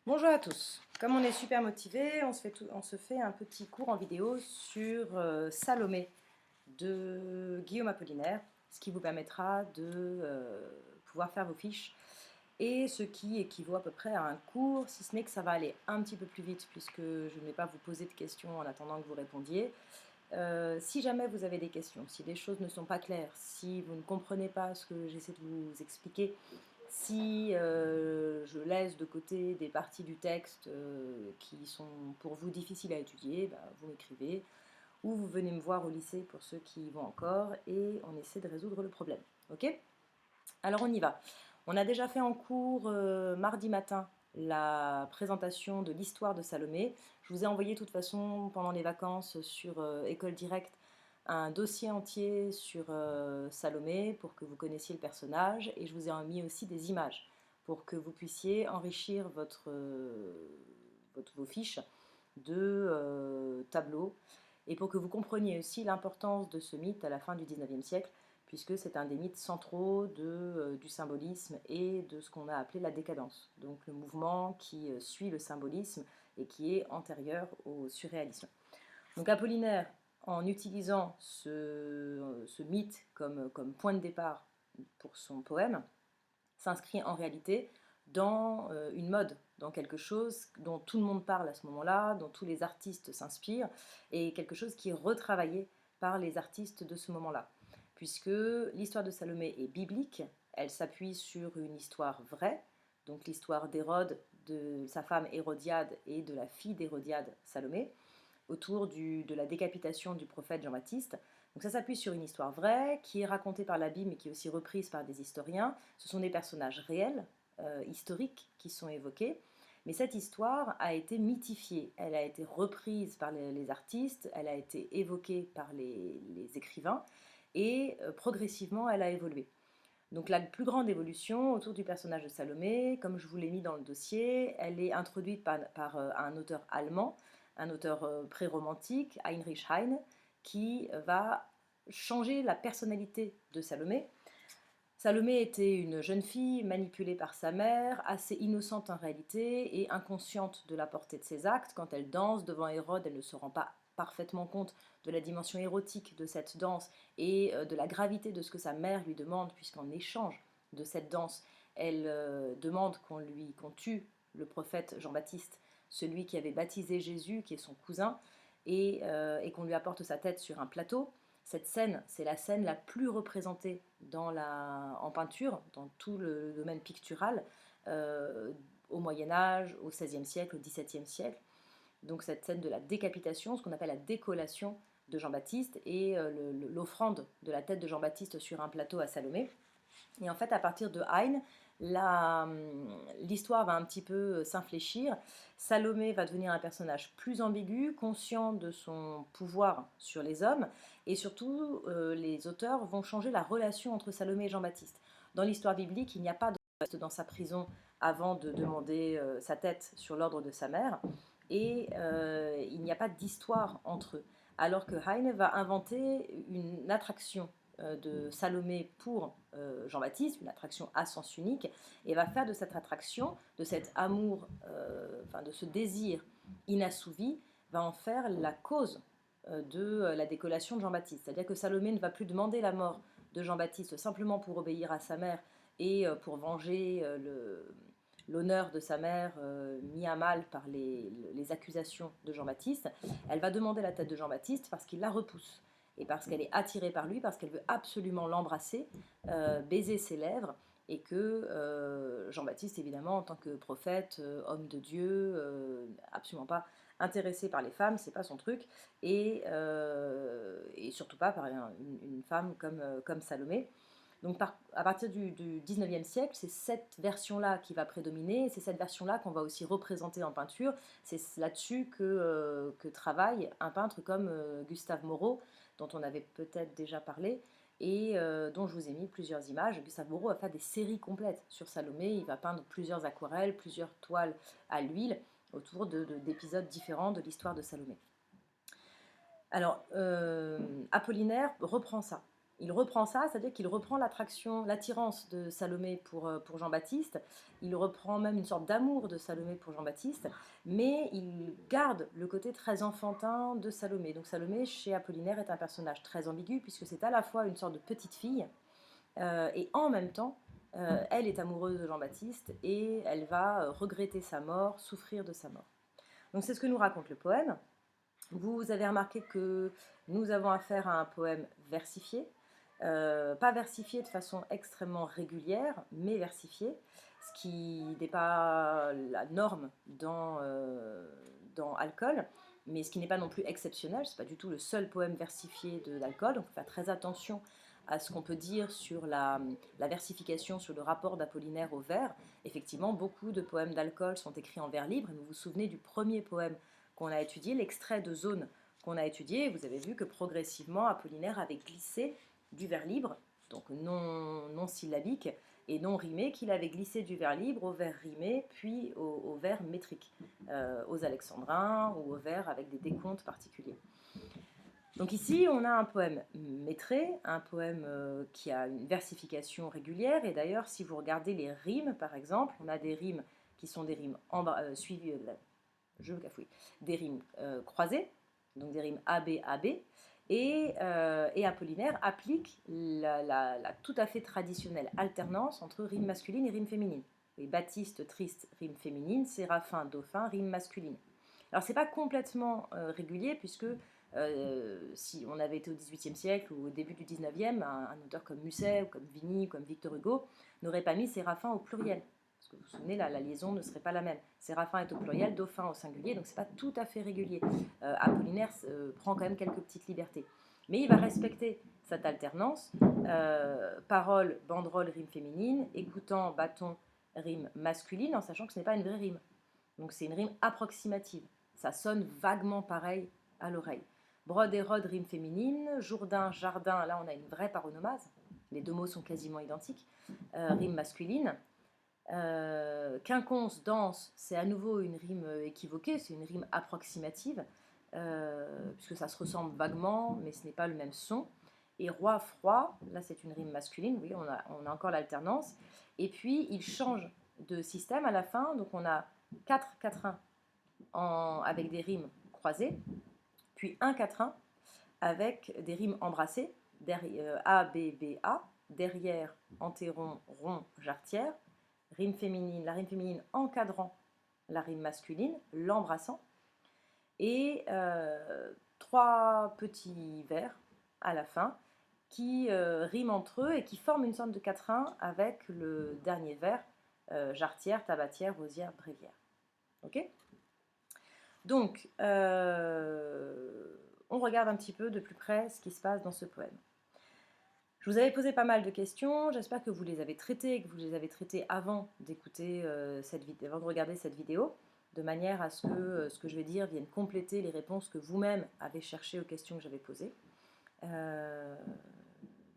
Bonjour à tous. Comme on est super motivé, on se fait un petit cours en vidéo sur Salomé de Guillaume Apollinaire, ce qui vous permettra de pouvoir faire vos fiches et ce qui équivaut à peu près à un cours, si ce n'est que ça va aller un petit peu plus vite puisque je ne vais pas vous poser de questions en attendant que vous répondiez. Si jamais vous avez des questions, si les choses ne sont pas claires, si vous ne comprenez pas ce que j'essaie de vous expliquer, si je laisse de côté des parties du texte qui sont pour vous difficiles à étudier, bah, vous m'écrivez ou vous venez me voir au lycée pour ceux qui y vont encore et on essaie de résoudre le problème. Ok? Alors on y va. On a déjà fait en cours mardi matin la présentation de l'histoire de Salomé. Je vous ai envoyé de toute façon pendant les vacances sur École Directe un dossier entier sur Salomé pour que vous connaissiez le personnage et je vous ai mis aussi des images pour que vous puissiez enrichir vos fiches de tableaux et pour que vous compreniez aussi l'importance de ce mythe à la fin du 19e siècle puisque c'est un des mythes centraux du symbolisme et de ce qu'on a appelé la décadence, donc le mouvement qui suit le symbolisme et qui est antérieur au surréalisme. Donc Apollinaire, en utilisant ce mythe comme point de départ pour son poème, s'inscrit en réalité dans une mode, dans quelque chose dont tout le monde parle à ce moment-là, dont tous les artistes s'inspirent, et quelque chose qui est retravaillé par les artistes de ce moment-là. Puisque l'histoire de Salomé est biblique, elle s'appuie sur une histoire vraie, donc l'histoire d'Hérode, de sa femme Hérodiade et de la fille d'Hérodiade, Salomé, autour de la décapitation du prophète Jean-Baptiste. Donc ça s'appuie sur une histoire vraie qui est racontée par la Bible mais qui est aussi reprise par des historiens. Ce sont des personnages réels, historiques, qui sont évoqués. Mais cette histoire a été mythifiée, elle a été reprise par les artistes, elle a été évoquée par les écrivains et progressivement elle a évolué. Donc la plus grande évolution autour du personnage de Salomé, comme je vous l'ai mis dans le dossier, elle est introduite par un auteur allemand, un auteur pré-romantique, Heinrich Heine, qui va changer la personnalité de Salomé. Salomé était une jeune fille manipulée par sa mère, assez innocente en réalité et inconsciente de la portée de ses actes. Quand elle danse devant Hérode, elle ne se rend pas parfaitement compte de la dimension érotique de cette danse et de la gravité de ce que sa mère lui demande, puisqu'en échange de cette danse, elle demande qu'on tue le prophète Jean-Baptiste, celui qui avait baptisé Jésus, qui est son cousin, et qu'on lui apporte sa tête sur un plateau. Cette scène, c'est la scène la plus représentée en peinture, dans tout le domaine pictural, euh, au Moyen Âge, au XVIe siècle, au XVIIe siècle. Donc cette scène de la décapitation, ce qu'on appelle la décollation de Jean-Baptiste, et l'offrande de la tête de Jean-Baptiste sur un plateau à Salomé. Et en fait, à partir de Heine, l'histoire va un petit peu s'infléchir. Salomé va devenir un personnage plus ambigu, conscient de son pouvoir sur les hommes, et surtout, les auteurs vont changer la relation entre Salomé et Jean-Baptiste. Dans l'histoire biblique, il n'y a pas de Jean-Baptiste dans sa prison avant de demander sa tête sur l'ordre de sa mère, et il n'y a pas d'histoire entre eux. Alors que Heine va inventer une attraction de Salomé pour Jean-Baptiste, une attraction à sens unique, et va faire de cette attraction, de cet amour, enfin de ce désir inassouvi, va en faire la cause de la décollation de Jean-Baptiste. C'est-à-dire que Salomé ne va plus demander la mort de Jean-Baptiste simplement pour obéir à sa mère et pour venger l'honneur de sa mère mis à mal par les accusations de Jean-Baptiste. Elle va demander la tête de Jean-Baptiste parce qu'il la repousse et parce qu'elle est attirée par lui, parce qu'elle veut absolument l'embrasser, baiser ses lèvres, et que Jean-Baptiste, évidemment, en tant que prophète, homme de Dieu, absolument pas intéressé par les femmes, c'est pas son truc, et surtout pas par une femme comme Salomé. Donc à partir du 19e siècle, c'est cette version-là qui va prédominer, c'est cette version-là qu'on va aussi représenter en peinture, c'est là-dessus que travaille un peintre comme Gustave Moreau, dont on avait peut-être déjà parlé, et dont je vous ai mis plusieurs images. Gustave Moreau va faire des séries complètes sur Salomé, il va peindre plusieurs aquarelles, plusieurs toiles à l'huile, autour d'épisodes différents de l'histoire de Salomé. Alors, Apollinaire reprend ça. il reprend ça, c'est-à-dire qu'il reprend l'attraction, l'attirance de Salomé pour Jean-Baptiste, il reprend même une sorte d'amour de Salomé pour Jean-Baptiste, mais il garde le côté très enfantin de Salomé. Donc Salomé, chez Apollinaire, est un personnage très ambigu, puisque c'est à la fois une sorte de petite fille, et en même temps, elle est amoureuse de Jean-Baptiste, et elle va regretter sa mort, souffrir de sa mort. Donc c'est ce que nous raconte le poème. Vous avez remarqué que nous avons affaire à un poème versifié, pas versifié de façon extrêmement régulière, mais versifié, ce qui n'est pas la norme dans Alcool, mais ce qui n'est pas non plus exceptionnel, ce n'est pas du tout le seul poème versifié de l'Alcool, donc il faut faire très attention à ce qu'on peut dire sur la versification, sur le rapport d'Apollinaire au vers. Effectivement, beaucoup de poèmes d'Alcool sont écrits en vers libre, et vous vous souvenez du premier poème qu'on a étudié, l'extrait de Zone qu'on a étudié, vous avez vu que progressivement Apollinaire avait glissé du vers libre, donc non syllabique et non rimé, qu'il avait glissé du vers libre au vers rimé, puis au vers métrique, aux alexandrins ou au vers avec des décomptes particuliers. Donc ici, on a un poème métré, un poème qui a une versification régulière, et d'ailleurs, si vous regardez les rimes, par exemple, on a des rimes qui sont des rimes suivies, je me cafouille, des rimes croisées, donc des rimes AB, AB, et Apollinaire applique la tout à fait traditionnelle alternance entre rime masculine et rime féminine. Et Baptiste, triste, rime féminine, Séraphin, dauphin, rime masculine. Alors c'est pas complètement régulier, puisque si on avait été au XVIIIe siècle ou au début du XIXe, un auteur comme Musset, ou comme Vigny, ou comme Victor Hugo, n'aurait pas mis Séraphin au pluriel. Parce que vous vous souvenez, la liaison ne serait pas la même. Séraphin est au pluriel, dauphin au singulier, donc c'est pas tout à fait régulier. Apollinaire prend quand même quelques petites libertés. Mais il va respecter cette alternance. Parole, banderole, rime féminine. Écoutant, bâton, rime masculine, en sachant que ce n'est pas une vraie rime. Donc c'est une rime approximative. Ça sonne vaguement pareil à l'oreille. Brode et rode, rime féminine. Jourdain, jardin, là on a une vraie paronomase. Les deux mots sont quasiment identiques. Rime masculine. Quinconce, danse, c'est à nouveau une rime équivoquée, c'est une rime approximative, puisque ça se ressemble vaguement, mais ce n'est pas le même son. Et roi, froid, là c'est une rime masculine, oui, on a encore l'alternance. Et puis il change de système à la fin, donc on a 4 quatrains avec des rimes croisées, puis un quatrain avec des rimes embrassées, A, B, B, A, derrière, antéron, rond, jarretière, rime féminine, la rime féminine encadrant la rime masculine, l'embrassant, et 3 petits vers à la fin qui riment entre eux et qui forment une sorte de quatrain avec le dernier vers, jarretière, tabatière, rosière, bréviaire. Ok ? Donc, on regarde un petit peu de plus près ce qui se passe dans ce poème. Je vous avais posé pas mal de questions, j'espère que vous les avez traitées et que vous les avez traitées avant d'écouter avant de regarder cette vidéo, de manière à ce que je vais dire vienne compléter les réponses que vous-même avez cherchées aux questions que j'avais posées. Donc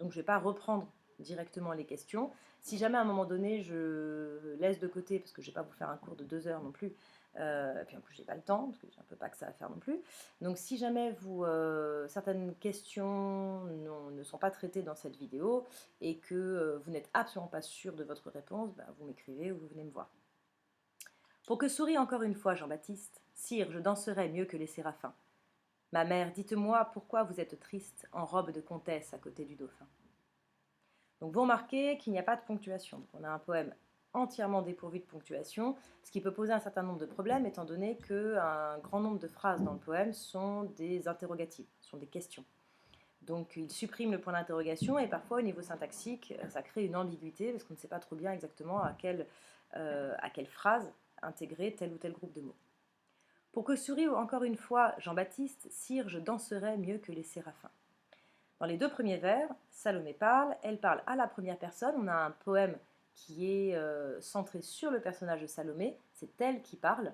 je ne vais pas reprendre directement les questions. Si jamais à un moment donné je laisse de côté, parce que je ne vais pas vous faire un cours de 2 heures non plus, et puis en plus j'ai pas le temps, parce que j'ai un peu pas que ça à faire non plus. Donc si jamais certaines questions ne sont pas traitées dans cette vidéo et que vous n'êtes absolument pas sûr de votre réponse, vous m'écrivez ou vous venez me voir. Pour que sourie encore une fois Jean-Baptiste, sire, je danserai mieux que les séraphins. Ma mère, dites-moi pourquoi vous êtes triste en robe de comtesse à côté du dauphin. Donc vous remarquez qu'il n'y a pas de ponctuation. Donc on a un poème entièrement dépourvu de ponctuation, ce qui peut poser un certain nombre de problèmes, étant donné qu'un grand nombre de phrases dans le poème sont des interrogatifs, sont des questions. Donc il supprime le point d'interrogation, et parfois au niveau syntaxique, ça crée une ambiguïté, parce qu'on ne sait pas trop bien exactement à quelle phrase intégrer tel ou tel groupe de mots. Pour que sourie encore une fois Jean-Baptiste, sire, je danserai mieux que les séraphins. Dans les 2 premiers vers, Salomé parle, elle parle à la première personne. On a un poème qui est centré sur le personnage de Salomé, c'est elle qui parle.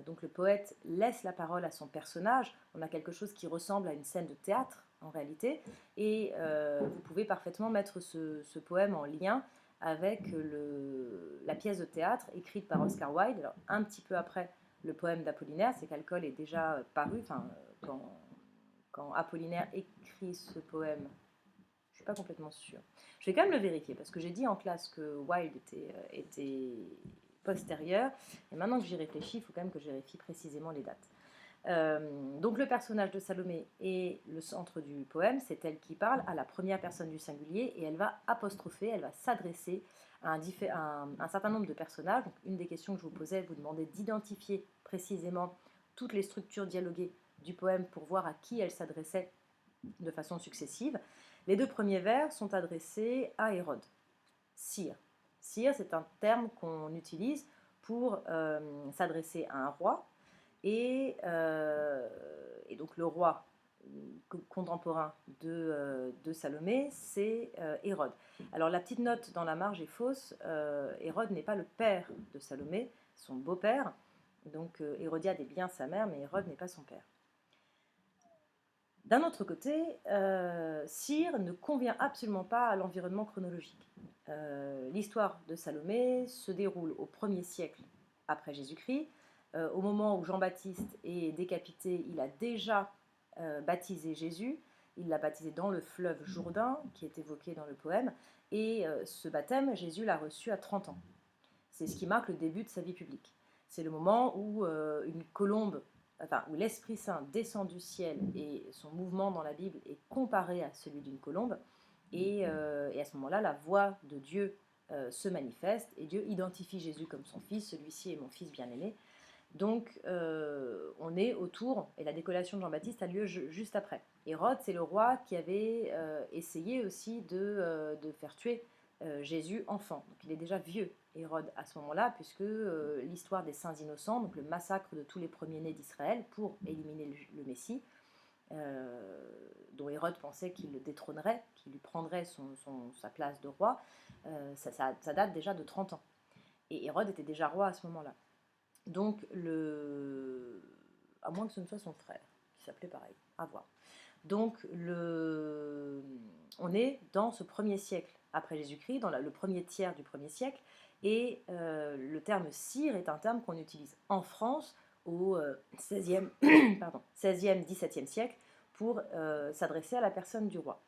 Donc le poète laisse la parole à son personnage. On a quelque chose qui ressemble à une scène de théâtre en réalité, et vous pouvez parfaitement mettre ce poème en lien avec la pièce de théâtre écrite par Oscar Wilde, alors un petit peu après le poème d'Apollinaire. C'est qu'Alcool est déjà paru, quand Apollinaire écrit ce poème, je pas complètement sûre. Je vais quand même le vérifier, parce que j'ai dit en classe que Wilde était postérieur, et maintenant que j'y réfléchis, il faut quand même que je vérifie précisément les dates. Donc le personnage de Salomé est le centre du poème, c'est elle qui parle à la première personne du singulier, et elle va apostropher, elle va s'adresser à un certain nombre de personnages. Donc, une des questions que je vous posais, vous demandez d'identifier précisément toutes les structures dialoguées du poème pour voir à qui elle s'adressait de façon successive. Les deux premiers vers sont adressés à Hérode, sire. Sire, c'est un terme qu'on utilise pour s'adresser à un roi, et donc le roi contemporain de Salomé, c'est Hérode. Alors la petite note dans la marge est fausse, Hérode n'est pas le père de Salomé, son beau-père, donc Hérodiade est bien sa mère, mais Hérode n'est pas son père. D'un autre côté, Cire ne convient absolument pas à l'environnement chronologique. L'histoire de Salomé se déroule au 1er siècle après Jésus-Christ. Au moment où Jean-Baptiste est décapité, il a déjà baptisé Jésus. Il l'a baptisé dans le fleuve Jourdain, qui est évoqué dans le poème. Et ce baptême, Jésus l'a reçu à 30 ans. C'est ce qui marque le début de sa vie publique. C'est le moment où une colombe, où l'Esprit Saint descend du ciel et son mouvement dans la Bible est comparé à celui d'une colombe. Et à ce moment-là, la voix de Dieu se manifeste et Dieu identifie Jésus comme son fils. Celui-ci est mon fils bien-aimé. Donc on est autour, et la décollation de Jean-Baptiste a lieu juste après. Hérode, c'est le roi qui avait essayé aussi de faire tuer Jésus enfant. Donc il est déjà vieux, Hérode, à ce moment-là, puisque l'histoire des saints innocents, donc le massacre de tous les premiers-nés d'Israël pour éliminer le Messie, dont Hérode pensait qu'il le détrônerait, qu'il lui prendrait sa place de roi, ça date déjà de 30 ans. Et Hérode était déjà roi à ce moment-là. Donc, à moins que ce ne soit son frère, qui s'appelait pareil, à voir. Donc, on est dans ce 1er siècle après Jésus-Christ, dans le premier tiers du 1er siècle, et le terme sire est un terme qu'on utilise en France au 16e, 16e, 17e siècle pour s'adresser à la personne du roi.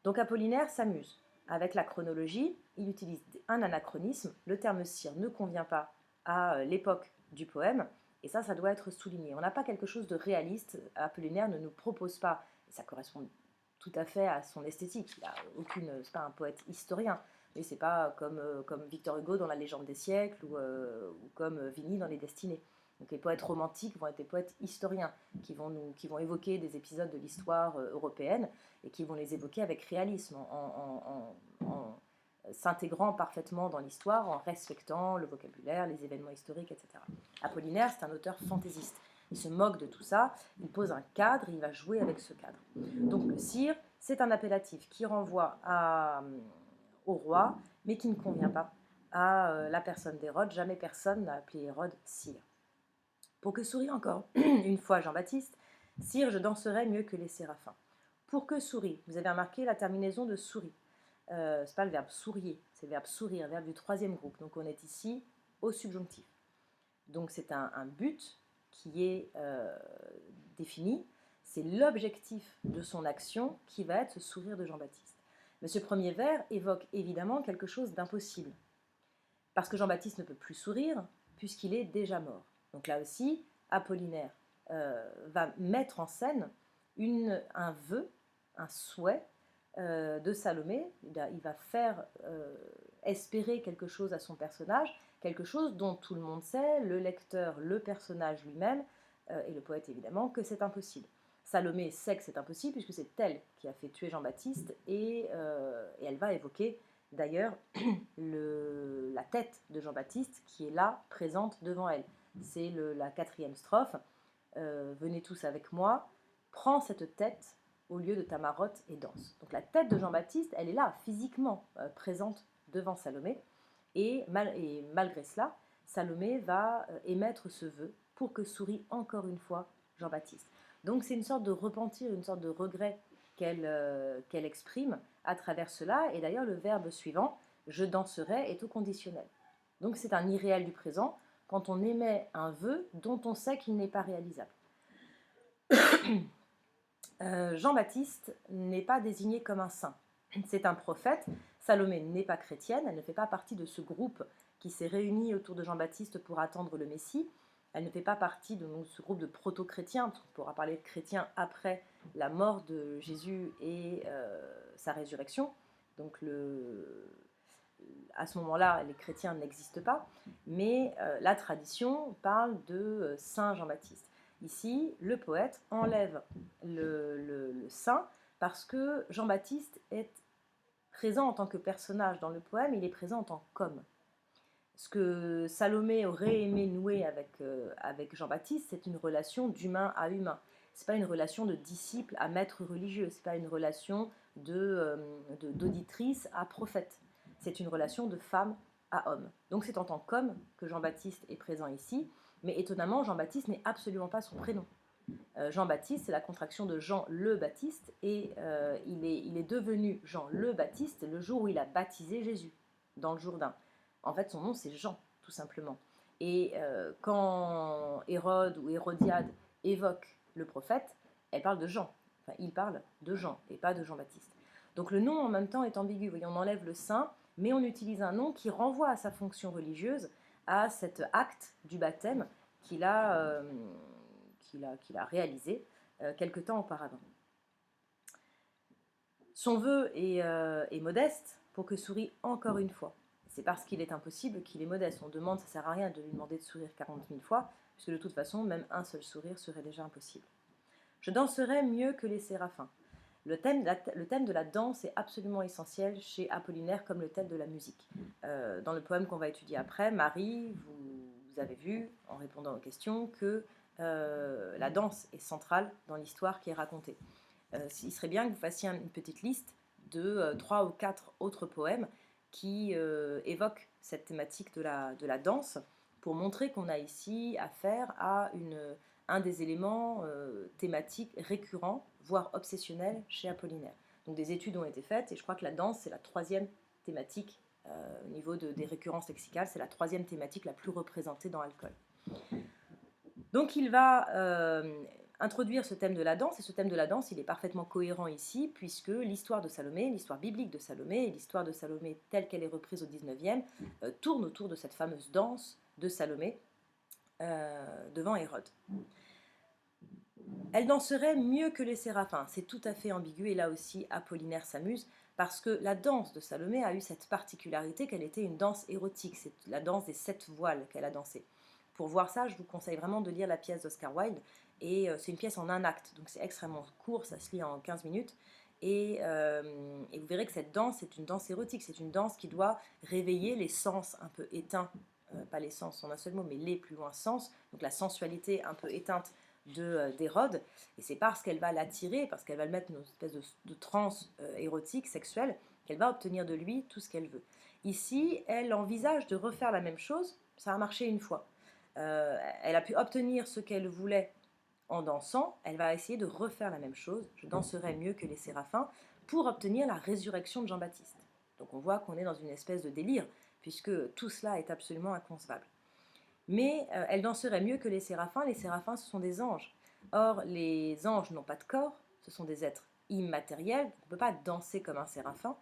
Donc Apollinaire s'amuse avec la chronologie, il utilise un anachronisme, le terme sire ne convient pas à l'époque du poème, et ça doit être souligné. On n'a pas quelque chose de réaliste, Apollinaire ne nous propose pas, et ça correspond tout à fait à son esthétique, c'est pas un poète historien, mais c'est pas comme Victor Hugo dans La Légende des siècles, ou comme Vigny dans Les Destinées. Donc les poètes romantiques vont être des poètes historiens, qui vont évoquer des épisodes de l'histoire européenne, et qui vont les évoquer avec réalisme, en s'intégrant parfaitement dans l'histoire, en respectant le vocabulaire, les événements historiques, etc. Apollinaire, c'est un auteur fantaisiste. Il se moque de tout ça, il pose un cadre, il va jouer avec ce cadre. Donc le sire, c'est un appellatif qui renvoie au roi, mais qui ne convient pas à la personne d'Hérode. Jamais personne n'a appelé Hérode sire. Pour que sourit encore une fois Jean-Baptiste, sire, je danserai mieux que les séraphins. Pour que sourit, vous avez remarqué la terminaison de sourit. C'est pas le verbe sourier, c'est le verbe sourire, verbe du 3e groupe. Donc on est ici au subjonctif. Donc c'est un but qui est défini, c'est l'objectif de son action qui va être ce sourire de Jean-Baptiste. Mais ce premier vers évoque évidemment quelque chose d'impossible, parce que Jean-Baptiste ne peut plus sourire puisqu'il est déjà mort. Donc là aussi, Apollinaire va mettre en scène un vœu, un souhait de Salomé. Il va faire espérer quelque chose à son personnage, quelque chose dont tout le monde sait, le lecteur, le personnage lui-même, et le poète évidemment, que c'est impossible. Salomé sait que c'est impossible puisque c'est elle qui a fait tuer Jean-Baptiste, et elle va évoquer d'ailleurs la tête de Jean-Baptiste qui est là, présente devant elle. C'est la 4e strophe. Venez tous avec moi, prends cette tête au lieu de ta marotte et danse. Donc la tête de Jean-Baptiste, elle est là, physiquement présente devant Salomé, et malgré cela, Salomé va émettre ce vœu pour que sourie encore une fois Jean-Baptiste. Donc c'est une sorte de repentir, une sorte de regret qu'elle exprime à travers cela, et d'ailleurs le verbe suivant, je danserai, est au conditionnel. Donc c'est un irréel du présent, quand on émet un vœu dont on sait qu'il n'est pas réalisable. Jean-Baptiste n'est pas désigné comme un saint. c'est un prophète. Salomé n'est pas chrétienne, elle ne fait pas partie de ce groupe qui s'est réuni autour de Jean-Baptiste pour attendre le Messie. Elle ne fait pas partie de ce groupe de proto-chrétiens, parce qu'on pourra parler de chrétiens après la mort de Jésus et sa résurrection. Donc à ce moment-là, les chrétiens n'existent pas, mais la tradition parle de Saint Jean-Baptiste. Ici, le poète enlève le saint parce que Jean-Baptiste est présent en tant que personnage dans le poème, il est présent en tant qu'homme. Ce que Salomé aurait aimé nouer avec Jean-Baptiste, c'est une relation d'humain à humain. Ce n'est pas une relation de disciple à maître religieux, ce n'est pas une relation d'auditrice à prophète. C'est une relation de femme à homme. Donc c'est en tant qu'homme que Jean-Baptiste est présent ici, mais étonnamment, Jean-Baptiste n'est absolument pas son prénom. Jean-Baptiste, c'est la contraction de Jean le Baptiste, et il est devenu Jean le Baptiste le jour où il a baptisé Jésus, dans le Jourdain. En fait, son nom, c'est Jean, tout simplement. Et quand Hérode ou Hérodiade évoque le prophète, elle parle de Jean. Enfin, il parle de Jean, et pas de Jean-Baptiste. Donc le nom, en même temps, est ambigu. Vous voyez, on enlève le saint, mais on utilise un nom qui renvoie à sa fonction religieuse, à cet acte du baptême qu'il a réalisé quelque temps auparavant. Son vœu est modeste pour que sourie encore une fois. C'est parce qu'il est impossible qu'il est modeste. On demande, ça ne sert à rien de lui demander de sourire 40 000 fois, puisque de toute façon, même un seul sourire serait déjà impossible. Je danserai mieux que les séraphins. Le thème de la danse est absolument essentiel chez Apollinaire, comme le thème de la musique. Dans le poème qu'on va étudier après, Marie, vous avez vu, en répondant aux questions, que la danse est centrale dans l'histoire qui est racontée. Il serait bien que vous fassiez une petite liste de 3 ou 4 autres poèmes qui évoquent cette thématique de la danse, pour montrer qu'on a ici affaire à un des éléments thématiques récurrents, voire obsessionnels chez Apollinaire. Donc des études ont été faites, et je crois que la danse, c'est la 3e thématique au niveau des récurrences lexicales, c'est la 3e thématique la plus représentée dans Alcool. Donc il va introduire ce thème de la danse, et ce thème de la danse, il est parfaitement cohérent ici, puisque l'histoire de Salomé, l'histoire biblique de Salomé, et l'histoire de Salomé telle qu'elle est reprise au 19e, tourne autour de cette fameuse danse de Salomé devant Hérode. Elle danserait mieux que les séraphins, c'est tout à fait ambigu, et là aussi Apollinaire s'amuse, parce que la danse de Salomé a eu cette particularité qu'elle était une danse érotique, c'est la danse des 7 voiles qu'elle a dansée. Pour voir ça, je vous conseille vraiment de lire la pièce d'Oscar Wilde, et c'est une pièce en un acte, donc c'est extrêmement court, ça se lit en 15 minutes, et vous verrez que cette danse est une danse érotique, c'est une danse qui doit réveiller les sens un peu éteints, pas les sens en un seul mot, mais les plus loin sens, donc la sensualité un peu éteinte d'Hérode, et c'est parce qu'elle va l'attirer, parce qu'elle va le mettre dans une espèce de transe érotique, sexuelle, qu'elle va obtenir de lui tout ce qu'elle veut. Ici, elle envisage de refaire la même chose, ça a marché une fois. Elle a pu obtenir ce qu'elle voulait en dansant, elle va essayer de refaire la même chose, je danserai mieux que les séraphins, pour obtenir la résurrection de Jean-Baptiste. Donc on voit qu'on est dans une espèce de délire, puisque tout cela est absolument inconcevable. Mais elle danserait mieux que les séraphins ce sont des anges. Or, les anges n'ont pas de corps, ce sont des êtres immatériels, on ne peut pas danser comme un séraphin.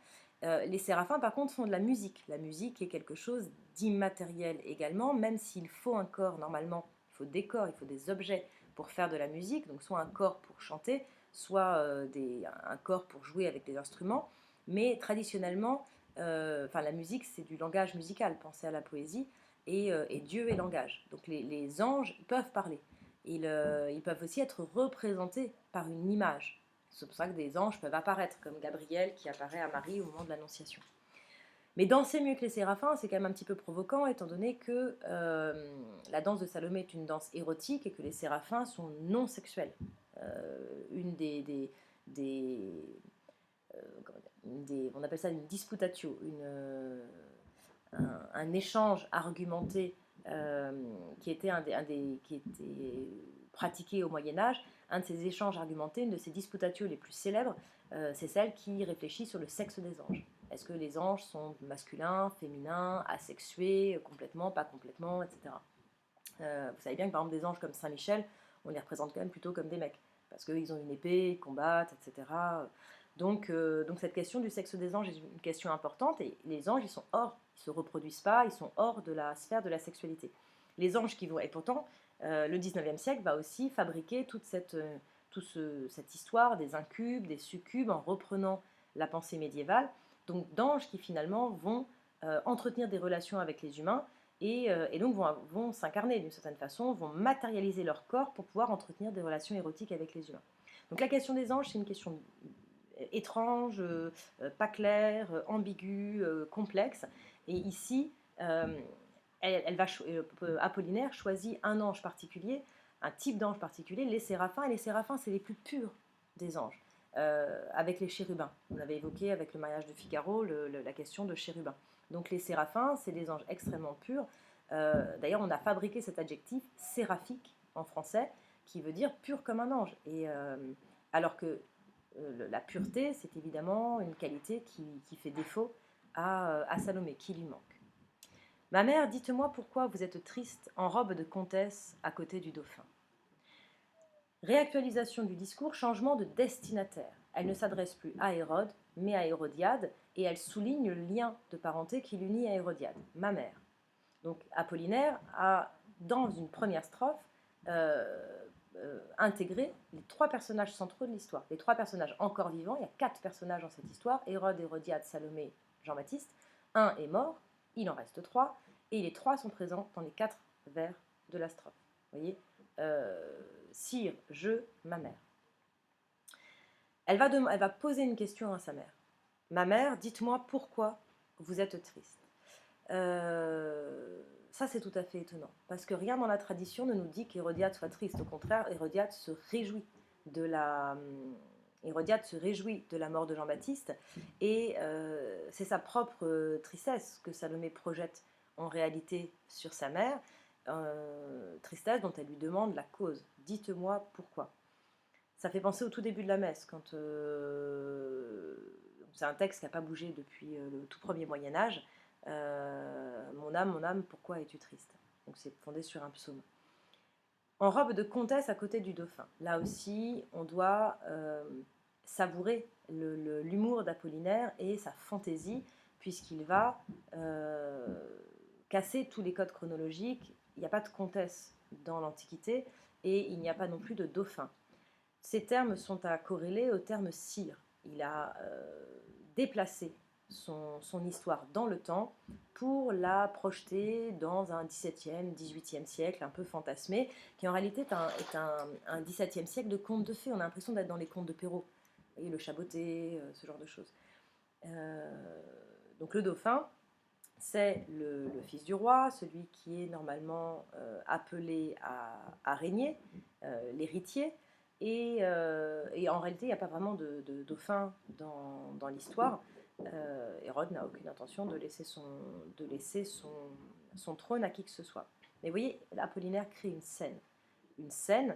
Les séraphins, par contre, font de la musique. La musique est quelque chose d'immatériel également, même s'il faut un corps, normalement, il faut des corps, il faut des objets pour faire de la musique, donc soit un corps pour chanter, soit un corps pour jouer avec des instruments. Mais traditionnellement, la musique, c'est du langage musical, pensez à la poésie, et Dieu est langage. Donc les anges, ils peuvent parler. Ils peuvent aussi être représentés par une image. C'est pour ça que des anges peuvent apparaître, comme Gabriel qui apparaît à Marie au moment de l'Annonciation. Mais danser mieux que les séraphins, c'est quand même un petit peu provoquant, étant donné que la danse de Salomé est une danse érotique et que les séraphins sont non sexuels. On appelle ça une disputatio, un échange argumenté qui était pratiqué au Moyen-Âge. Un de ces échanges argumentés, une de ces disputatio les plus célèbres, c'est celle qui réfléchit sur le sexe des anges. Est-ce que les anges sont masculins, féminins, asexués, complètement, pas complètement, etc. Vous savez bien que par exemple des anges comme Saint-Michel, on les représente quand même plutôt comme des mecs, parce qu'ils ont une épée, ils combattent, etc. Donc cette question du sexe des anges est une question importante, et les anges, ils sont hors, ils ne se reproduisent pas, ils sont hors de la sphère de la sexualité. Les anges qui vont, et pourtant, le 19e siècle va aussi fabriquer cette histoire des incubes, des succubes, en reprenant la pensée médiévale, donc d'anges qui finalement vont entretenir des relations avec les humains, et donc vont s'incarner d'une certaine façon, vont matérialiser leur corps pour pouvoir entretenir des relations érotiques avec les humains. Donc la question des anges, c'est une question étrange, pas claire, ambiguë, complexe. Et ici, Apollinaire choisit un ange particulier, un type d'ange particulier, les séraphins. Et les séraphins, c'est les plus purs des anges, avec les chérubins. On avait évoqué avec le mariage de Figaro la question de chérubins. Donc les séraphins, c'est des anges extrêmement purs. D'ailleurs, on a fabriqué cet adjectif séraphique en français, qui veut dire pur comme un ange. Alors que la pureté, c'est évidemment une qualité qui fait défaut à Salomé, qui lui manque. Ma mère, dites-moi pourquoi vous êtes triste en robe de comtesse à côté du dauphin. Réactualisation du discours, changement de destinataire. Elle ne s'adresse plus à Hérode, mais à Hérodiade, et elle souligne le lien de parenté qui l'unit à Hérodiade, ma mère. Donc Apollinaire a, dans une première strophe, intégrer les 3 personnages centraux de l'histoire. Les 3 personnages encore vivants, il y a 4 personnages dans cette histoire, Hérode, Hérodiade, Salomé, Jean-Baptiste. Un est mort, il en reste 3, et les 3 sont présents dans les 4 vers de la strophe. Vous voyez, sire, je, ma mère. Elle va poser une question à sa mère. Ma mère, dites-moi pourquoi vous êtes triste. Ça, c'est tout à fait étonnant, parce que rien dans la tradition ne nous dit qu'Hérodiade soit triste. Au contraire, Hérodiade se réjouit de la mort de Jean-Baptiste, et c'est sa propre tristesse que Salomé projette en réalité sur sa mère, tristesse dont elle lui demande la cause. Dites-moi pourquoi. Ça fait penser au tout début de la messe, quand c'est un texte qui n'a pas bougé depuis le tout premier Moyen-Âge. Mon âme, pourquoi es-tu triste? Donc c'est fondé sur un psaume. En robe de comtesse à côté du dauphin. Là aussi, on doit savourer l'humour d'Apollinaire et sa fantaisie, puisqu'il va casser tous les codes chronologiques. Il n'y a pas de comtesse dans l'Antiquité, et il n'y a pas non plus de dauphin. Ces termes sont à corréler au terme sire. Il a déplacé son histoire dans le temps pour la projeter dans un XVIIe, XVIIIe siècle un peu fantasmé, qui en réalité est un XVIIe siècle de contes de fées. On a l'impression d'être dans les contes de Perrault, et le Chaboté, ce genre de choses. Donc le dauphin, c'est le fils du roi, celui qui est normalement appelé à régner, l'héritier. Et en réalité, il n'y a pas vraiment de dauphin dans l'histoire. Hérode n'a aucune intention de laisser son trône à qui que ce soit. Mais vous voyez, Apollinaire crée une scène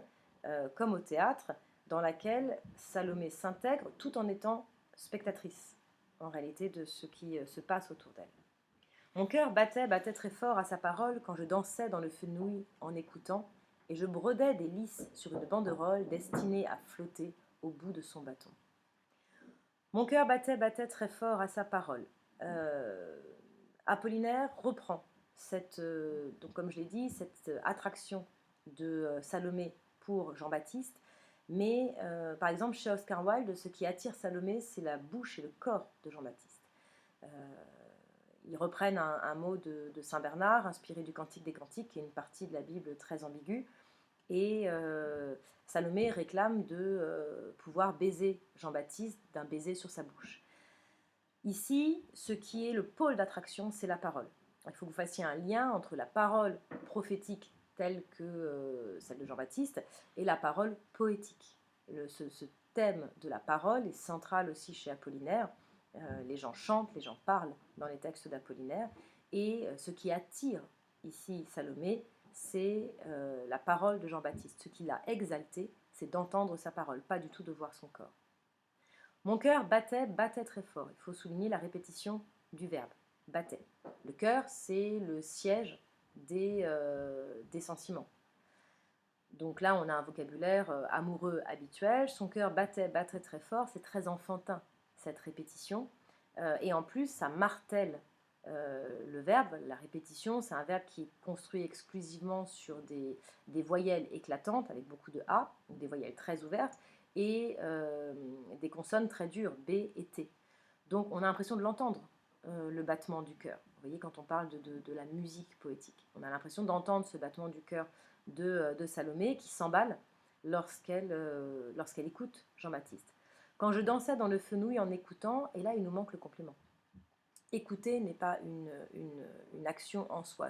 comme au théâtre, dans laquelle Salomé s'intègre tout en étant spectatrice, en réalité, de ce qui se passe autour d'elle. Mon cœur battait très fort à sa parole quand je dansais dans le fenouil en écoutant, et je brodais des lys sur une banderole destinée à flotter au bout de son bâton. Mon cœur battait très fort à sa parole. Apollinaire reprend donc comme je l'ai dit, cette attraction de Salomé pour Jean-Baptiste, mais par exemple chez Oscar Wilde, ce qui attire Salomé, c'est la bouche et le corps de Jean-Baptiste. Ils reprennent un mot de Saint Bernard, inspiré du Cantique des Cantiques, qui est une partie de la Bible très ambiguë. Et Salomé réclame de pouvoir baiser Jean-Baptiste d'un baiser sur sa bouche. Ici, ce qui est le pôle d'attraction, c'est la parole. Il faut que vous fassiez un lien entre la parole prophétique telle que celle de Jean-Baptiste et la parole poétique. Ce thème de la parole est central aussi chez Apollinaire. Les gens chantent, les gens parlent dans les textes d'Apollinaire, et ce qui attire ici Salomé, c'est la parole de Jean-Baptiste. Ce qui l'a exalté, c'est d'entendre sa parole, pas du tout de voir son corps. Mon cœur battait très fort. Il faut souligner la répétition du verbe, battait. Le cœur, c'est le siège des sentiments. Donc là, on a un vocabulaire amoureux habituel. Son cœur battait très fort, c'est très enfantin cette répétition. Et en plus, ça martèle le verbe. La répétition, c'est un verbe qui est construit exclusivement sur des voyelles éclatantes, avec beaucoup de A, donc des voyelles très ouvertes, et des consonnes très dures, B et T. Donc on a l'impression de l'entendre, le battement du cœur. Vous voyez, quand on parle de la musique poétique, on a l'impression d'entendre ce battement du cœur de Salomé qui s'emballe lorsqu'elle écoute Jean-Baptiste. Quand je dansais dans le fenouil en écoutant, et là il nous manque le complément. Écouter n'est pas une action en soi.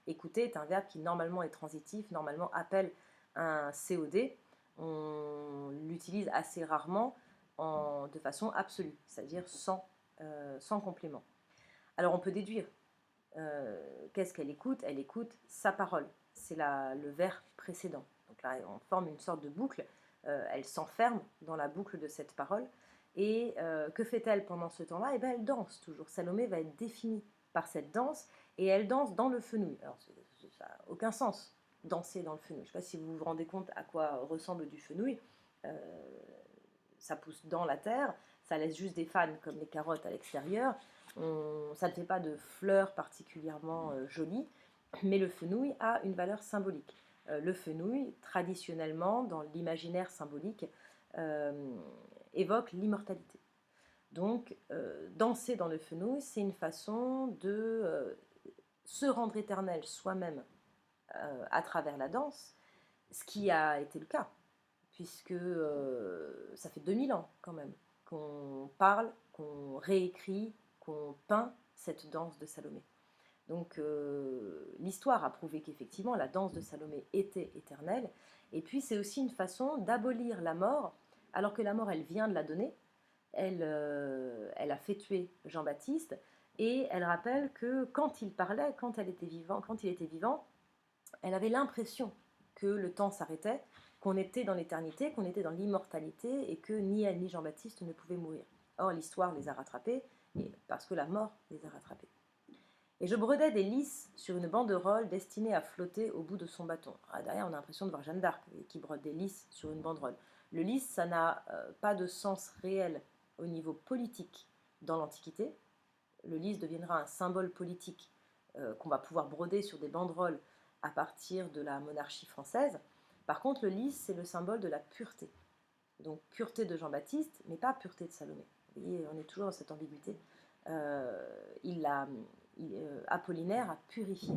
Écouter est un verbe qui normalement est transitif, normalement appelle un COD. On l'utilise assez rarement de façon absolue, c'est-à-dire sans complément. Alors on peut déduire. Qu'est-ce qu'elle écoute? Elle écoute sa parole. C'est le vers précédent. Donc là, on forme une sorte de boucle. Elle s'enferme dans la boucle de cette parole. Et que fait-elle pendant ce temps-là? Eh bien, elle danse toujours. Salomé va être définie par cette danse, et elle danse dans le fenouil. Alors, ça n'a aucun sens, danser dans le fenouil. Je ne sais pas si vous vous rendez compte à quoi ressemble du fenouil. Ça pousse dans la terre, ça laisse juste des fans comme les carottes à l'extérieur. Ça ne fait pas de fleurs particulièrement jolies, mais le fenouil a une valeur symbolique. Le fenouil, traditionnellement, dans l'imaginaire symbolique, évoque l'immortalité. Donc, danser dans le fenouil, c'est une façon de se rendre éternel soi-même à travers la danse, ce qui a été le cas, puisque ça fait 2000 ans quand même qu'on parle, qu'on réécrit, qu'on peint cette danse de Salomé. Donc l'histoire a prouvé qu'effectivement la danse de Salomé était éternelle, et puis c'est aussi une façon d'abolir la mort, alors que la mort elle vient de la donner, elle a fait tuer Jean-Baptiste, et elle rappelle que quand il parlait, quand il était vivant, elle avait l'impression que le temps s'arrêtait, qu'on était dans l'éternité, qu'on était dans l'immortalité, et que ni elle ni Jean-Baptiste ne pouvaient mourir. Or l'histoire les a rattrapés, parce que la mort les a rattrapés. Et je brodais des lys sur une banderole destinée à flotter au bout de son bâton. Ah, derrière, on a l'impression de voir Jeanne d'Arc qui brode des lys sur une banderole. Le lys, ça n'a pas de sens réel au niveau politique dans l'Antiquité. Le lys deviendra un symbole politique qu'on va pouvoir broder sur des banderoles à partir de la monarchie française. Par contre, le lys, c'est le symbole de la pureté. Donc pureté de Jean-Baptiste, mais pas pureté de Salomé. Vous voyez, on est toujours dans cette ambiguïté. Apollinaire a purifié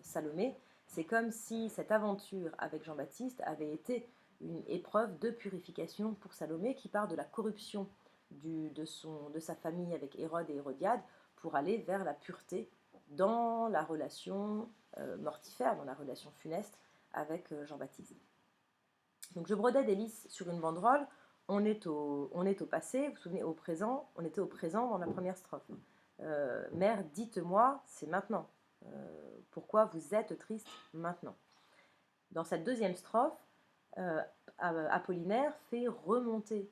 Salomé. C'est comme si cette aventure avec Jean-Baptiste avait été une épreuve de purification pour Salomé, qui part de la corruption de sa famille avec Hérode et Hérodiade pour aller vers la pureté dans la relation mortifère, dans la relation funeste avec Jean-Baptiste. Donc je brodais des lys sur une banderole. On est au passé, vous vous souvenez, au présent. On était au présent dans la première strophe. Mère, dites-moi, c'est maintenant. Pourquoi vous êtes triste maintenant? Dans cette deuxième strophe, Apollinaire fait remonter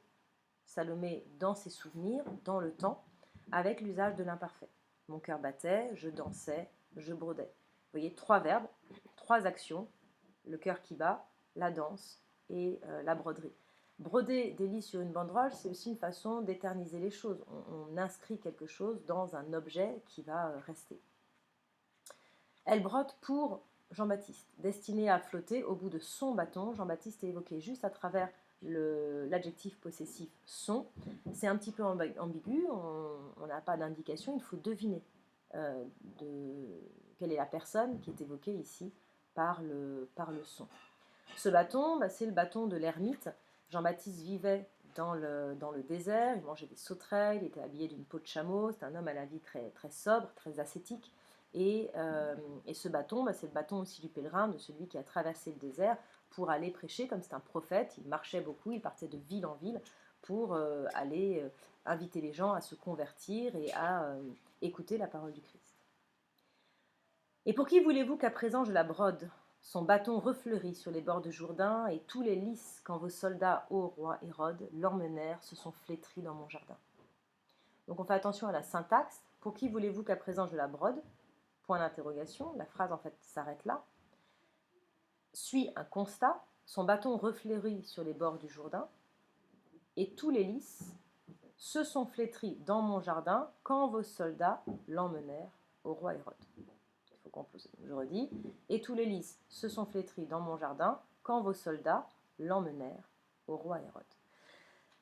Salomé dans ses souvenirs, dans le temps, avec l'usage de l'imparfait. Mon cœur battait, je dansais, je brodais. Vous voyez, 3 verbes, 3 actions, le cœur qui bat, la danse et la broderie. Broder des lys sur une banderole, c'est aussi une façon d'éterniser les choses. On inscrit quelque chose dans un objet qui va rester. Elle brode pour Jean-Baptiste, destiné à flotter au bout de son bâton. Jean-Baptiste est évoqué juste à travers l'adjectif possessif son. C'est un petit peu ambigu, on n'a pas d'indication, il faut deviner quelle est la personne qui est évoquée ici par le son. Ce bâton, c'est le bâton de l'ermite. Jean-Baptiste vivait dans le désert, il mangeait des sauterelles, il était habillé d'une peau de chameau, c'est un homme à la vie très, très sobre, très ascétique. Et ce bâton, c'est le bâton aussi du pèlerin, de celui qui a traversé le désert pour aller prêcher, comme c'est un prophète, il marchait beaucoup, il partait de ville en ville pour aller inviter les gens à se convertir et à écouter la parole du Christ. Et pour qui voulez-vous qu'à présent je la brode? Son bâton refleurit sur les bords de Jourdain, et tous les lys, quand vos soldats, ô roi Hérode, l'emmenèrent, se sont flétris dans mon jardin. Donc on fait attention à la syntaxe. Pour qui voulez-vous qu'à présent je la brode? Point d'interrogation, la phrase en fait s'arrête là. Suit un constat, son bâton refleurit sur les bords du Jourdain, et tous les lys se sont flétris dans mon jardin quand vos soldats l'emmenèrent au roi Hérode. Il faut composer. Je redis. Et tous les lys se sont flétris dans mon jardin quand vos soldats l'emmenèrent au roi Hérode.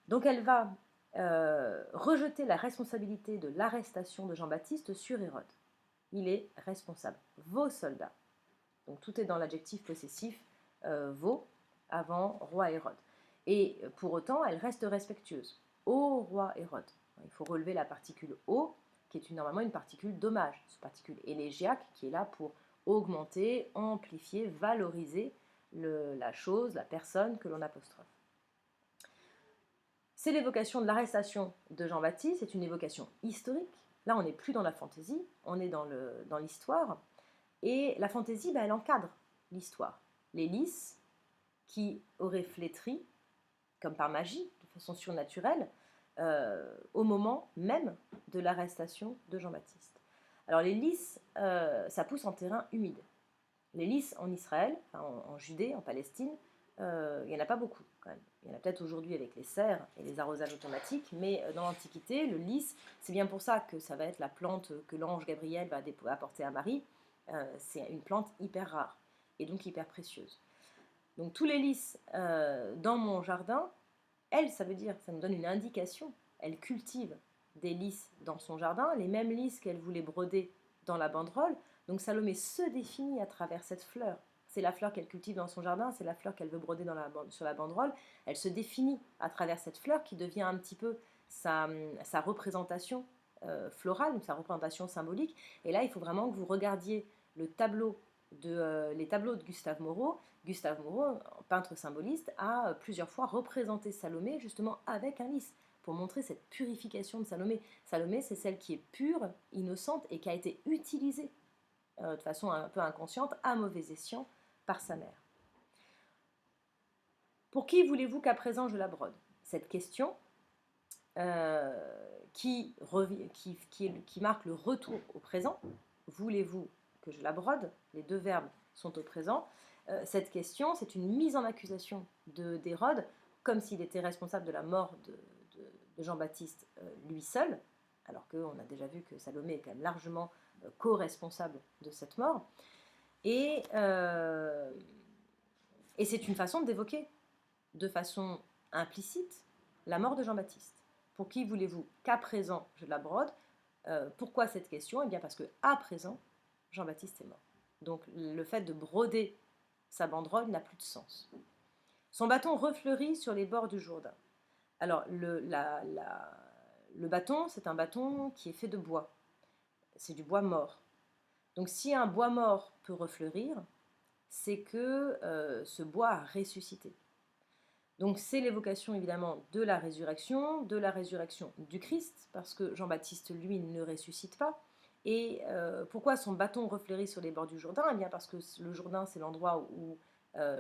Donc elle va rejeter la responsabilité de l'arrestation de Jean-Baptiste sur Hérode. Il est responsable. Vos soldats. Donc tout est dans l'adjectif possessif vos avant roi Hérode. Et pour autant, elle reste respectueuse. Au roi Hérode. Il faut relever la particule au, qui est normalement une particule d'hommage, une particule élégiaque qui est là pour augmenter, amplifier, valoriser la chose, la personne que l'on apostrophe. C'est l'évocation de l'arrestation de Jean-Baptiste, c'est une évocation historique. Là, on n'est plus dans la fantaisie, on est dans l'histoire. Et la fantaisie, elle encadre l'histoire. Les lys qui auraient flétri, comme par magie, de façon surnaturelle, au moment même de l'arrestation de Jean-Baptiste. Alors les lys, ça pousse en terrain humide. Les lys en Israël, en Judée, en Palestine, il n'y en a pas beaucoup quand même. Il y en a peut-être aujourd'hui avec les serres et les arrosages automatiques, mais dans l'Antiquité, le lys, c'est bien pour ça que ça va être la plante que l'ange Gabriel va apporter à Marie. C'est une plante hyper rare et donc hyper précieuse. Donc tous les lys dans mon jardin, elle, ça veut dire, ça nous donne une indication. Elle cultive des lys dans son jardin, les mêmes lys qu'elle voulait broder dans la banderole. Donc Salomé se définit à travers cette fleur. C'est la fleur qu'elle cultive dans son jardin, c'est la fleur qu'elle veut broder sur la banderole. Elle se définit à travers cette fleur qui devient un petit peu sa représentation florale, sa représentation symbolique. Et là, il faut vraiment que vous regardiez les tableaux de Gustave Moreau. Gustave Moreau, peintre symboliste, a plusieurs fois représenté Salomé justement avec un lys pour montrer cette purification de Salomé. Salomé, c'est celle qui est pure, innocente et qui a été utilisée de façon un peu inconsciente, à mauvais escient, par sa mère. Pour qui voulez-vous qu'à présent je la brode? Cette question qui marque le retour au présent. Voulez-vous que je la brode? Les deux verbes sont au présent. Cette question, c'est une mise en accusation d'Hérode, comme s'il était responsable de la mort de Jean-Baptiste lui seul, alors qu'on a déjà vu que Salomé est quand même largement co-responsable de cette mort. Et c'est une façon d'évoquer de façon implicite la mort de Jean-Baptiste. Pour qui voulez-vous qu'à présent je la brode? Pourquoi cette question? Eh bien parce qu'à présent, Jean-Baptiste est mort. Donc le fait de broder sa banderole n'a plus de sens. Son bâton refleurit sur les bords du Jourdain. Alors le bâton, c'est un bâton qui est fait de bois. C'est du bois mort. Donc si un bois mort peut refleurir, c'est que ce bois a ressuscité. Donc c'est l'évocation évidemment de la résurrection du Christ, parce que Jean-Baptiste, lui, ne ressuscite pas. Et pourquoi son bâton refleurit sur les bords du Jourdain? Eh bien parce que le Jourdain, c'est l'endroit où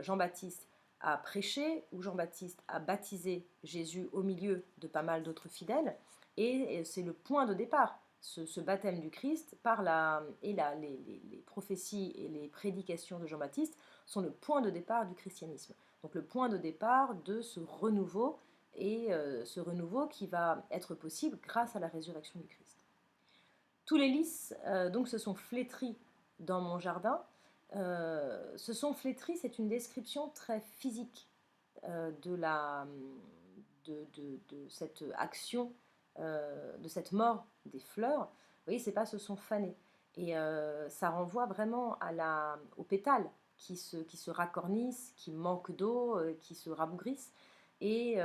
Jean-Baptiste a prêché, où Jean-Baptiste a baptisé Jésus au milieu de pas mal d'autres fidèles, et c'est le point de départ. Ce baptême du Christ, les prophéties et les prédications de Jean-Baptiste sont le point de départ du christianisme. Donc le point de départ de ce renouveau, et ce renouveau qui va être possible grâce à la résurrection du Christ. Tous les lys donc se sont flétris dans mon jardin. Se sont flétris, c'est une description très physique de cette action, de cette mort des fleurs. Vous voyez, c'est pas se sont fanés. Et ça renvoie vraiment aux pétales qui se racornissent, qui manquent d'eau, qui se rabougrissent. Et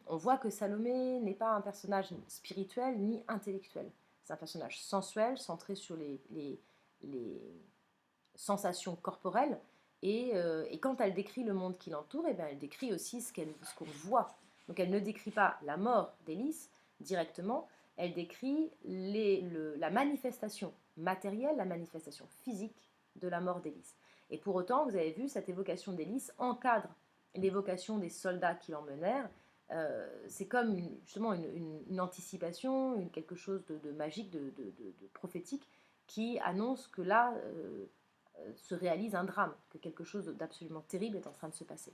on voit que Salomé n'est pas un personnage spirituel ni intellectuel. C'est un personnage sensuel, centré sur les sensations corporelles. Et quand elle décrit le monde qui l'entoure, eh bien, elle décrit aussi ce qu'on voit. Donc elle ne décrit pas la mort des lys directement, elle décrit la manifestation matérielle, la manifestation physique de la mort des lys. Et pour autant, vous avez vu, cette évocation des lys encadre l'évocation des soldats qui l'emmenèrent. C'est comme justement une anticipation, quelque chose de magique, de prophétique, qui annonce que là se réalise un drame, que quelque chose d'absolument terrible est en train de se passer.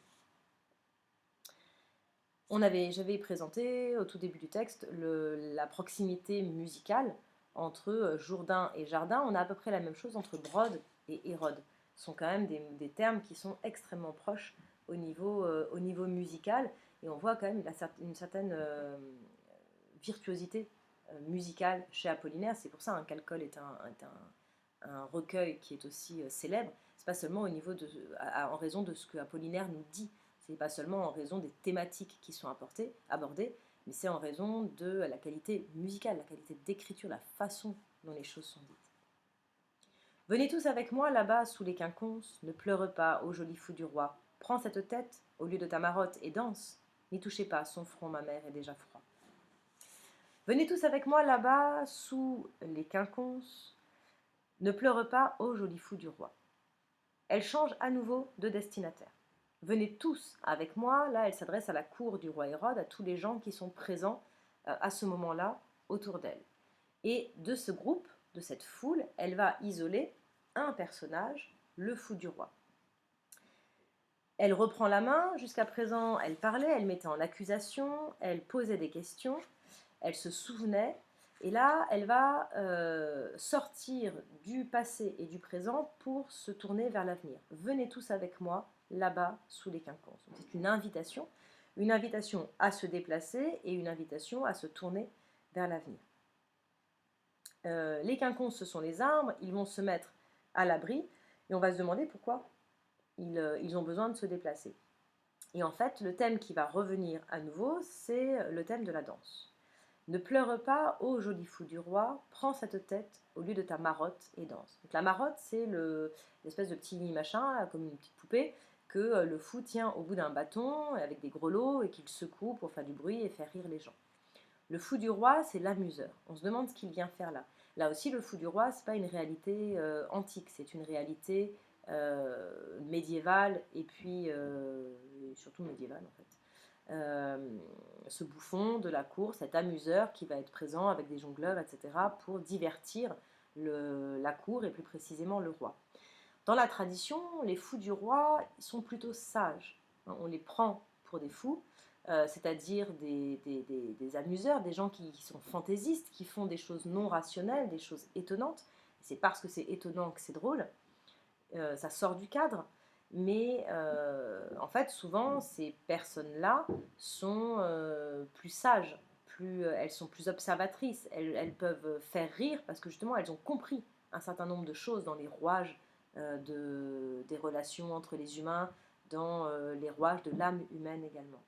J'avais présenté au tout début du texte la proximité musicale entre Jourdain et Jardin. On a à peu près la même chose entre Brode et Hérode. Ce sont quand même des termes qui sont extrêmement proches au niveau musical. Et on voit quand même une certaine virtuosité musicale chez Apollinaire. C'est pour ça qu'Alcool est un recueil qui est aussi célèbre. C'est pas seulement en raison de ce que Apollinaire nous dit. C'est pas seulement en raison des thématiques qui sont abordées, mais c'est en raison de la qualité musicale, la qualité d'écriture, la façon dont les choses sont dites. Venez tous avec moi là-bas sous les quinconces, ne pleure pas, ô joli fou du roi. Prends cette tête au lieu de ta marotte et danse. N'y touchez pas, son front, ma mère, est déjà froid. Venez tous avec moi là-bas sous les quinconces, ne pleure pas, ô joli fou du roi. Elle change à nouveau de destinataire. Venez tous avec moi, là elle s'adresse à la cour du roi Hérode, à tous les gens qui sont présents à ce moment-là autour d'elle. Et de ce groupe, de cette foule, elle va isoler un personnage, le fou du roi. Elle reprend la main, jusqu'à présent elle parlait, elle mettait en accusation, elle posait des questions, elle se souvenait, et là elle va sortir du passé et du présent pour se tourner vers l'avenir. Venez tous avec moi, là-bas, sous les quinconces. C'est une invitation à se déplacer et une invitation à se tourner vers l'avenir. Les quinconces, ce sont les arbres, ils vont se mettre à l'abri, et on va se demander pourquoi ils ont besoin de se déplacer. Et en fait, le thème qui va revenir à nouveau, c'est le thème de la danse. Ne pleure pas, ô joli fou du roi, prends cette tête au lieu de ta marotte et danse. Donc la marotte, c'est l'espèce de petit machin, comme une petite poupée, que le fou tient au bout d'un bâton avec des grelots et qu'il secoue pour faire du bruit et faire rire les gens. Le fou du roi, c'est l'amuseur. On se demande ce qu'il vient faire là. Là aussi, le fou du roi, c'est pas une réalité antique, c'est une réalité médiévale et puis surtout médiévale en fait. Ce bouffon de la cour, cet amuseur qui va être présent avec des jongleurs, etc., pour divertir la cour et plus précisément le roi. Dans la tradition, les fous du roi sont plutôt sages. On les prend pour des fous, c'est-à-dire des amuseurs, des gens qui sont fantaisistes, qui font des choses non rationnelles, des choses étonnantes. C'est parce que c'est étonnant que c'est drôle. Ça sort du cadre. Mais en fait, souvent, ces personnes-là sont plus sages, elles sont plus observatrices, elles peuvent faire rire parce que justement, elles ont compris un certain nombre de choses dans les rouages des relations entre les humains, dans les rouages de l'âme humaine également.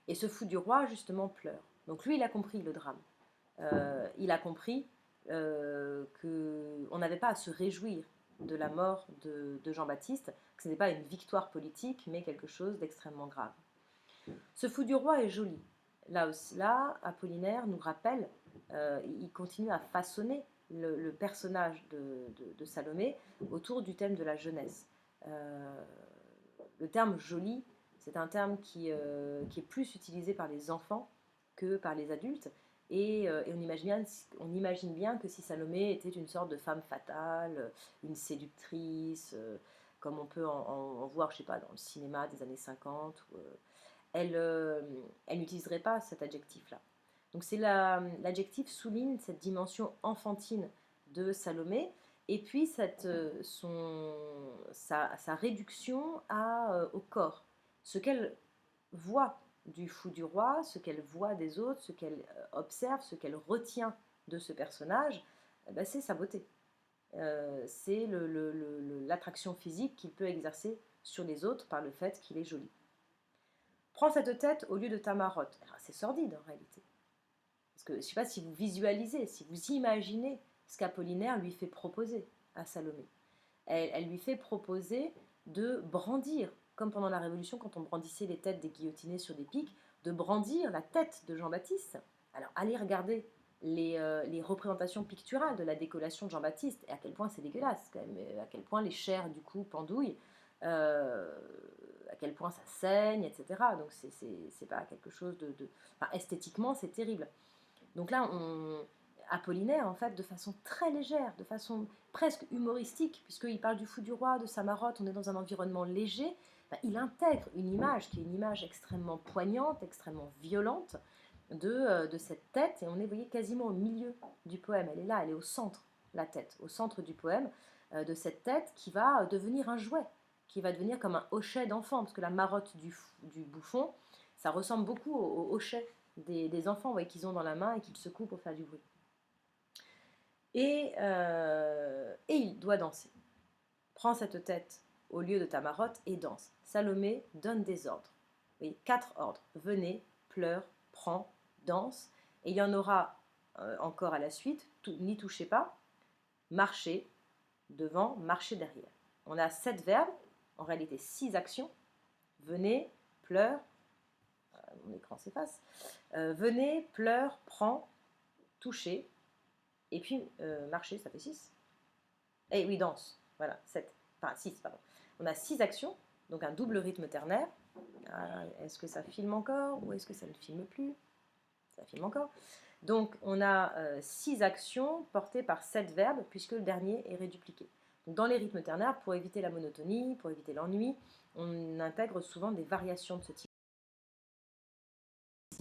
Et ce fou du roi, justement, pleure. Donc lui, il a compris le drame. Il a compris qu'on n'avait pas à se réjouir de la mort de Jean-Baptiste, que ce n'est pas une victoire politique, mais quelque chose d'extrêmement grave. Ce fou du roi est joli. Là, Apollinaire nous rappelle, il continue à façonner le personnage de Salomé autour du thème de la jeunesse. Le terme joli, c'est un terme qui est plus utilisé par les enfants que par les adultes. Et on imagine bien que si Salomé était une sorte de femme fatale, une séductrice, comme on peut en voir, je sais pas, dans le cinéma des années 50, elle n'utiliserait pas cet adjectif-là. Donc l'adjectif souligne cette dimension enfantine de Salomé, et puis sa réduction au corps. Ce qu'elle voit du fou du roi, ce qu'elle voit des autres, ce qu'elle observe, ce qu'elle retient de ce personnage, c'est sa beauté. C'est l'attraction physique qu'il peut exercer sur les autres par le fait qu'il est joli. Prends cette tête au lieu de ta marotte. C'est sordide en réalité. Parce que je ne sais pas si vous visualisez, si vous imaginez ce qu'Apollinaire lui fait proposer à Salomé. Elle lui fait proposer de brandir, comme pendant la Révolution quand on brandissait les têtes des guillotinés sur des pics, de brandir la tête de Jean-Baptiste. Alors allez regarder les représentations picturales de la décollation de Jean-Baptiste, et à quel point c'est dégueulasse, quand même, à quel point les chairs du cou pendouillent, à quel point ça saigne, etc. Donc c'est pas quelque chose enfin, esthétiquement c'est terrible. Donc là, Apollinaire, en fait, de façon très légère, de façon presque humoristique, puisqu'il parle du fou du roi, de sa marotte, on est dans un environnement léger, il intègre une image qui est une image extrêmement poignante, extrêmement violente de cette tête, et on est, vous voyez, quasiment au milieu du poème. Elle est là, elle est au centre, la tête, au centre du poème, de cette tête qui va devenir un jouet, qui va devenir comme un hochet d'enfant, parce que la marotte du bouffon, ça ressemble beaucoup au hochet des enfants, vous voyez, qu'ils ont dans la main et qu'ils secouent pour faire du bruit. Et il doit danser. Prends cette tête au lieu de ta marotte et danse. Salomé donne des ordres. Oui, 4 ordres. Venez, pleure, prends, danse. Et il y en aura encore à la suite. N'y touchez pas. Marchez devant, marchez derrière. On a 7 verbes, en réalité 6 actions. Venez, pleure, mon écran s'efface. Venez, pleure, prends, touchez. Et puis marcher, ça fait 6. Et oui, danse. Voilà, 7. Enfin, 6, pardon. On a 6 actions, donc un double rythme ternaire. Est-ce que ça filme encore ou est-ce que ça ne filme plus? Ça filme encore. Donc on a 6 actions portées par 7 verbes, puisque le dernier est rédupliqué. Donc, dans les rythmes ternaires, pour éviter la monotonie, pour éviter l'ennui, on intègre souvent des variations de ce type.